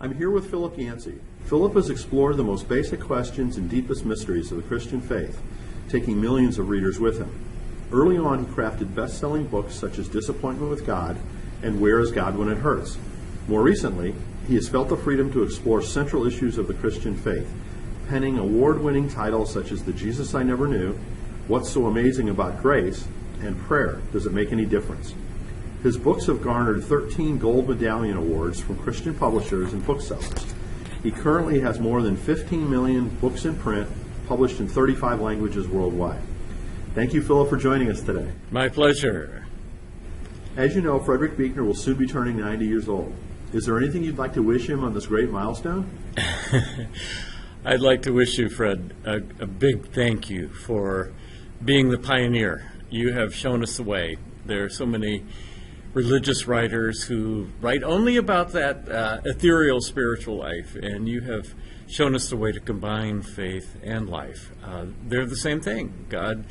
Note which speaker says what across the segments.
Speaker 1: I'm here with Philip Yancey. Philip has explored the most basic questions and deepest mysteries of the Christian faith, taking millions of readers with him. Early on, he crafted best-selling books such as Disappointment with God and Where is God When It Hurts? More recently, he has felt the freedom to explore central issues of the Christian faith, penning award-winning titles such as The Jesus I Never Knew, What's So Amazing About Grace, and Prayer, Does It Make Any Difference? His books have garnered 13 Gold Medallion Awards from Christian publishers and booksellers. He currently has more than 15 million books in print, published in 35 languages worldwide. Thank you, Philip, for joining us today.
Speaker 2: My pleasure.
Speaker 1: As you know, Frederick Buechner will soon be turning 90 years old. Is there anything you'd like to wish him on this great milestone?
Speaker 2: I'd like to wish you, Fred, a big thank you for being the pioneer. You have shown us the way. There are so many religious writers who write only about that ethereal spiritual life, and you have shown us the way to combine faith and life. They're the same thing. God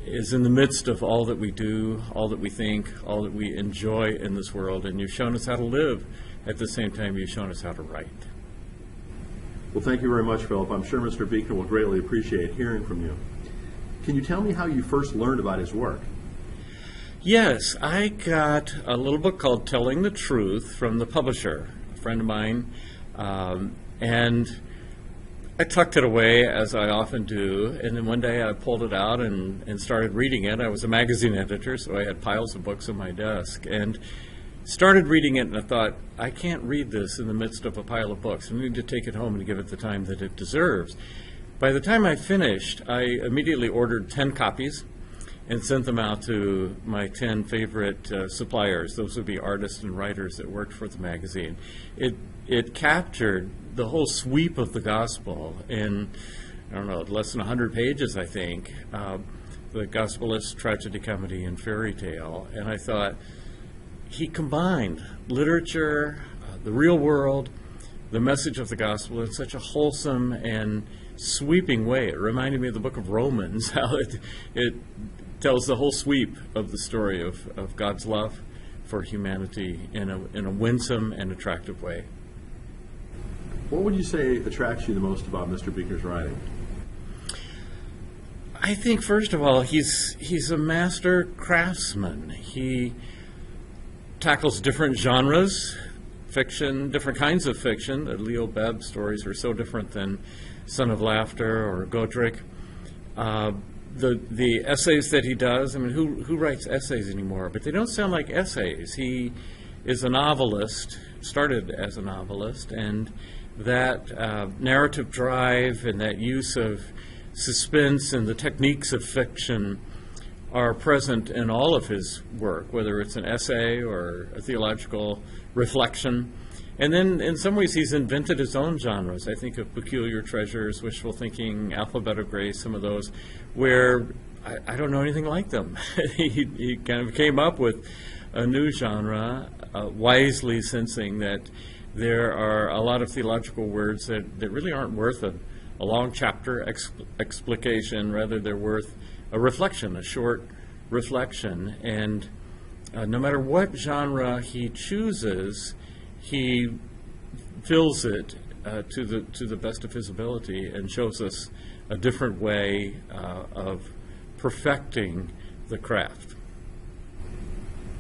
Speaker 2: is in the midst of all that we do, all that we think, all that we enjoy in this world, and you've shown us how to live. At the same time, you've shown us how to write.
Speaker 1: Well, thank you very much, Philip. I'm sure Mr. Buechner will greatly appreciate hearing from you. Can you tell me how you first learned about his work?
Speaker 2: Yes, I got a little book called Telling the Truth from the publisher, a friend of mine, and I tucked it away, as I often do, and then one day I pulled it out and started reading it. I was a magazine editor, so I had piles of books on my desk, and started reading it, and I thought, I can't read this in the midst of a pile of books. I need to take it home and give it the time that it deserves. By the time I finished, I immediately ordered 10 copies and sent them out to my 10 favorite suppliers. Those would be artists and writers that worked for the magazine. It captured the whole sweep of the gospel in, I don't know, less than 100 pages, I think. The gospelist, tragedy, comedy, and fairy tale. And I thought, he combined literature, the real world, the message of the gospel in such a wholesome and sweeping way. It reminded me of the book of Romans, how it tells the whole sweep of the story of God's love for humanity in a winsome and attractive way.
Speaker 1: What would you say attracts you the most about Mr. Buechner's writing?
Speaker 2: I think, first of all, he's a master craftsman. He tackles different genres, fiction, different kinds of fiction. The Leo Bebb stories are so different than Son of Laughter or Godric. The essays that he does, I mean, who writes essays anymore? But they don't sound like essays. He is a novelist, started as a novelist, and that narrative drive and that use of suspense and the techniques of fiction are present in all of his work, whether it's an essay or a theological reflection. And then in some ways he's invented his own genres. I think of Peculiar Treasures, Wishful Thinking, Alphabet of Grace, some of those, where I don't know anything like them. He kind of came up with a new genre, wisely sensing that there are a lot of theological words that really aren't worth a long chapter explication. Rather, they're worth a reflection, a short reflection. And no matter what genre he chooses, he fills it to the best of his ability and shows us a different way of perfecting the craft.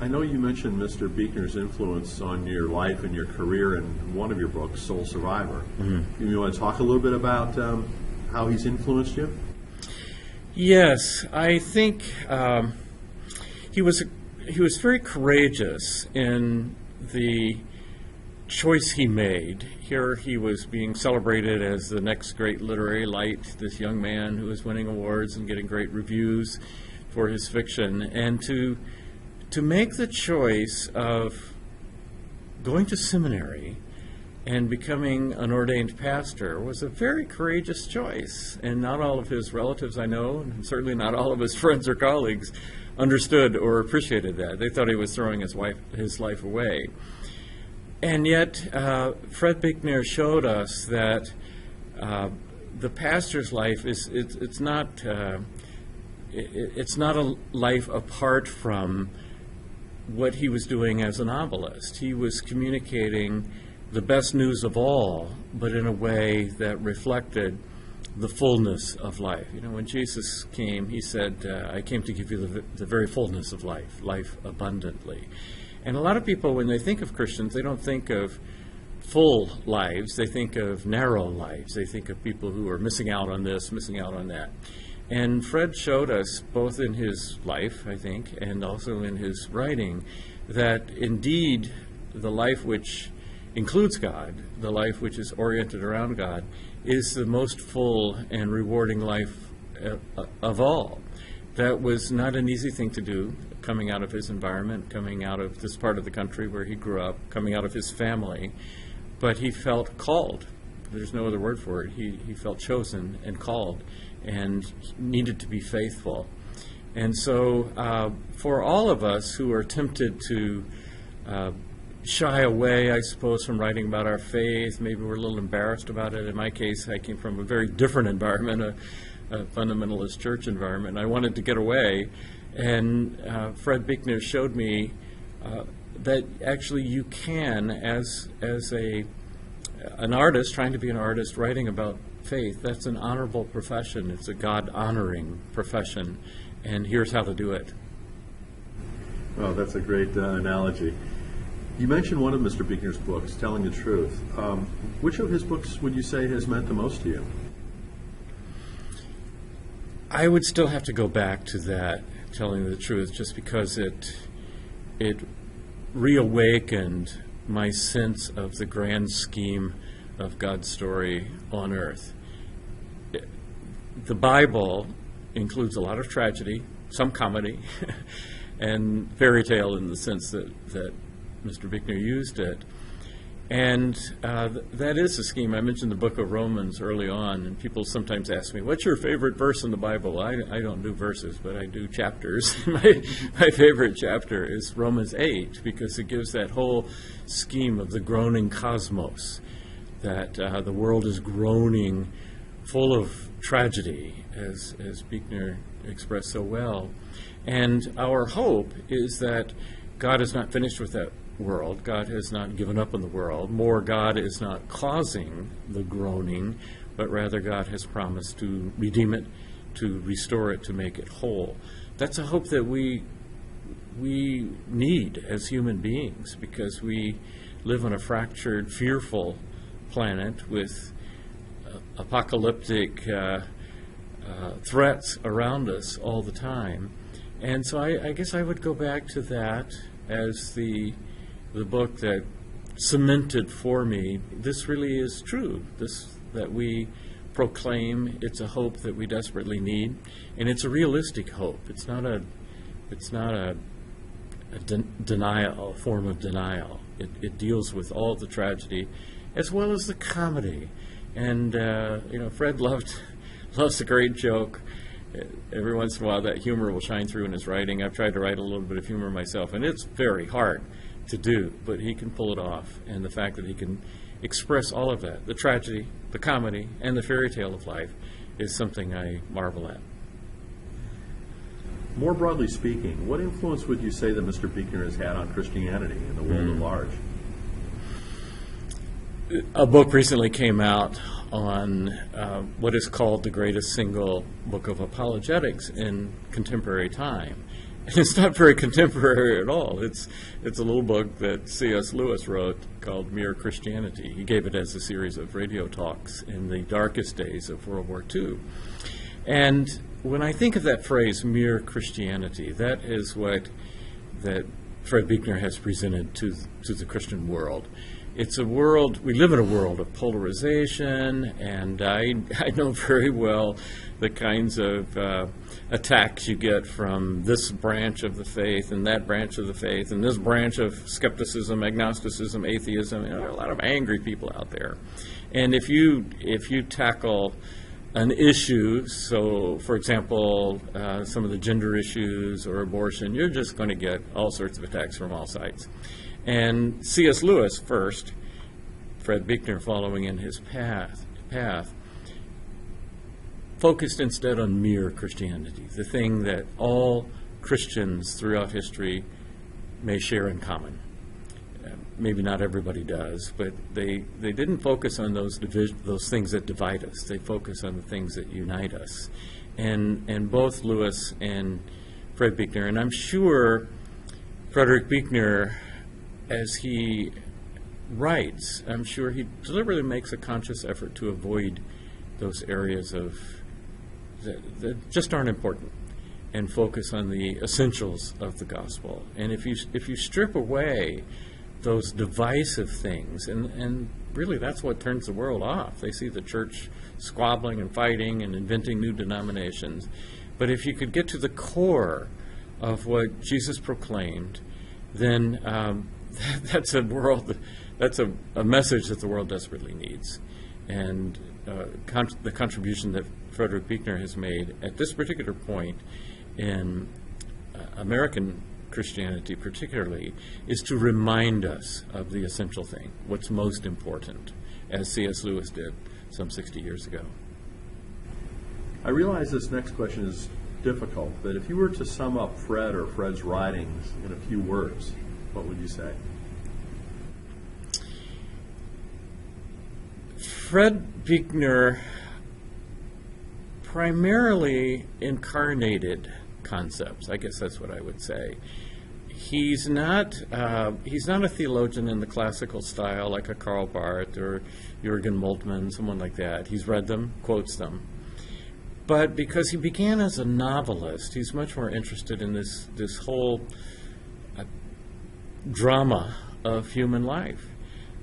Speaker 1: I know you mentioned Mr. Buechner's influence on your life and your career in one of your books, Soul Survivor. Mm-hmm. You want to talk a little bit about how he's influenced you?
Speaker 2: Yes, I think he was very courageous in the choice he made. Here he was being celebrated as the next great literary light, this young man who was winning awards and getting great reviews for his fiction, and to make the choice of going to seminary and becoming an ordained pastor was a very courageous choice. And not all of his relatives, I know, and certainly not all of his friends or colleagues, understood or appreciated that. They thought he was throwing his life away. And yet, Fred Buechner showed us that the pastor's life it's not a life apart from what he was doing as a novelist. He was communicating the best news of all, but in a way that reflected the fullness of life. You know, when Jesus came, he said, I came to give you the very fullness of life, life abundantly. And a lot of people, when they think of Christians, they don't think of full lives. They think of narrow lives. They think of people who are missing out on this, missing out on that. And Fred showed us, both in his life, I think, and also in his writing, that indeed the life which includes God, the life which is oriented around God, is the most full and rewarding life of all. That was not an easy thing to do, coming out of his environment, coming out of this part of the country where he grew up, coming out of his family, but he felt called. There's no other word for it. He felt chosen and called and needed to be faithful. And so for all of us who are tempted to shy away, I suppose, from writing about our faith, maybe we're a little embarrassed about it. In my case, I came from a very different environment, a fundamentalist church environment. I wanted to get away, and Fred Buechner showed me that actually you can, as an artist, trying to be an artist, writing about faith, that's an honorable profession. It's a God-honoring profession, and here's how to do it.
Speaker 1: Oh, that's a great analogy. You mentioned one of Mr. Buechner's books, Telling the Truth. Which of his books would you say has meant the most to you?
Speaker 2: I would still have to go back to that, Telling the Truth, just because it reawakened my sense of the grand scheme of God's story on earth. The Bible includes a lot of tragedy, some comedy, and fairy tale in the sense that Mr. Buechner used it. And that is the scheme. I mentioned the book of Romans early on, and people sometimes ask me, what's your favorite verse in the Bible? I don't do verses, but I do chapters. My favorite chapter is Romans 8, because it gives that whole scheme of the groaning cosmos, that the world is groaning, full of tragedy, as Buechner expressed so well. And our hope is that God is not finished with that world. God has not given up on the world. More, God is not causing the groaning, but rather God has promised to redeem it, to restore it, to make it whole. That's a hope that we need as human beings, because we live on a fractured, fearful planet with apocalyptic threats around us all the time. And so I guess I would go back to that as the book that cemented for me, this really is true, this that we proclaim. It's a hope that we desperately need, and it's a realistic hope. It's not a denial, a form of denial. It deals with all the tragedy as well as the comedy. And Fred loves a great joke. Every once in a while that humor will shine through in his writing. I've tried to write a little bit of humor myself, and it's very hard to do, but he can pull it off. And the fact that he can express all of that, the tragedy, the comedy, and the fairy tale of life, is something I marvel at.
Speaker 1: More broadly speaking, what influence would you say that Mr. Buechner has had on Christianity and the world at large?
Speaker 2: A book recently came out on what is called the greatest single book of apologetics in contemporary time. And it's not very contemporary at all. It's a little book that C.S. Lewis wrote called Mere Christianity. He gave it as a series of radio talks in the darkest days of World War II. And when I think of that phrase, mere Christianity, that is what that Fred Buechner has presented to the Christian world. It's a world, we live in a world of polarization, and I know very well the kinds of attacks you get from this branch of the faith and that branch of the faith and this branch of skepticism, agnosticism, atheism. There are a lot of angry people out there. And if you tackle an issue, so for example, some of the gender issues or abortion, you're just going to get all sorts of attacks from all sides. And C.S. Lewis first, Fred Buechner following in his path, focused instead on mere Christianity, the thing that all Christians throughout history may share in common. maybe not everybody does, but they didn't focus on those things that divide us. They focus on the things that unite us. And both Lewis and Fred Buechner, and I'm sure Frederick Buechner, as he writes, I'm sure he deliberately makes a conscious effort to avoid those areas of that just aren't important, and focus on the essentials of the gospel. And if you strip away those divisive things, and really that's what turns the world off. They see the church squabbling and fighting and inventing new denominations. But if you could get to the core of what Jesus proclaimed, then that's a message that the world desperately needs. And the contribution that Frederick Buechner has made at this particular point in American Christianity particularly is to remind us of the essential thing, what's most important, as C.S. Lewis did some 60 years ago.
Speaker 1: I realize this next question is difficult, but if you were to sum up Fred or Fred's writings in a few words, what would you say?
Speaker 2: Fred Buechner primarily incarnated concepts. I guess that's what I would say. He's not a theologian in the classical style like a Karl Barth or Jürgen Moltmann, someone like that. He's read them, quotes them. But because he began as a novelist, he's much more interested in this whole drama of human life.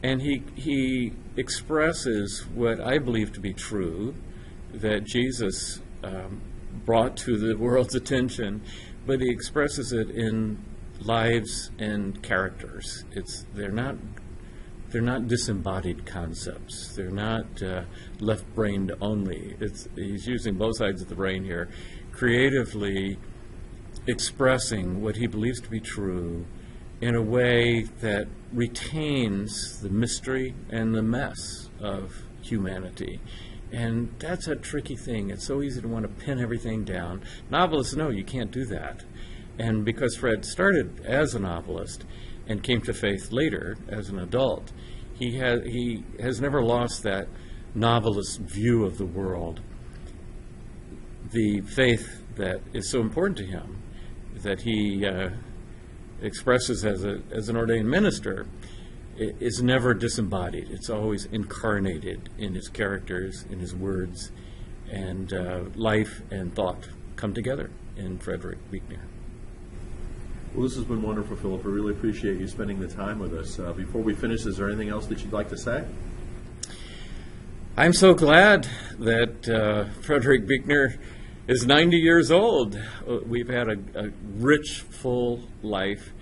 Speaker 2: And he expresses what I believe to be true, that Jesus brought to the world's attention, but he expresses it in lives and characters. They're not disembodied concepts. They're not left-brained only. He's using both sides of the brain here, creatively expressing what he believes to be true in a way that retains the mystery and the mess of humanity. And that's a tricky thing. It's so easy to want to pin everything down. Novelists know you can't do that. And because Fred started as a novelist and came to faith later as an adult, he has never lost that novelist view of the world, the faith that is so important to him, that he expresses as an ordained minister, is never disembodied. It's always incarnated in his characters, in his words, and life and thought come together in Frederick Buechner.
Speaker 1: Well, this has been wonderful, Philip. I really appreciate you spending the time with us. Before we finish, is there anything else that you'd like to say?
Speaker 2: I'm so glad that Frederick Buechner is 90 years old. We've had a rich, full life.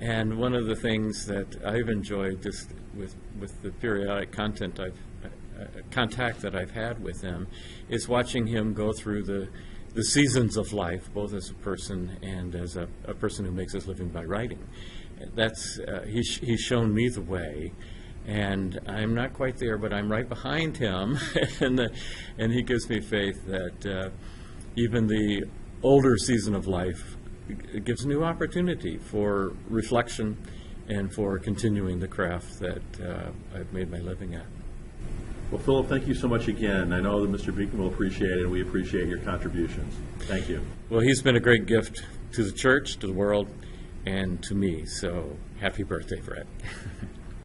Speaker 2: And one of the things that I've enjoyed just with the periodic contact that I've had with him is watching him go through the seasons of life, both as a person and as a person who makes his living by writing. He's shown me the way, and I'm not quite there, but I'm right behind him, and he gives me faith that even the older season of life, it gives new opportunity for reflection and for continuing the craft that I've made my living at.
Speaker 1: Well, Philip, thank you so much again. I know that Mr. Buechner will appreciate it, and we appreciate your contributions. Thank you.
Speaker 2: Well, he's been a great gift to the church, to the world, and to me. So happy birthday, Fred.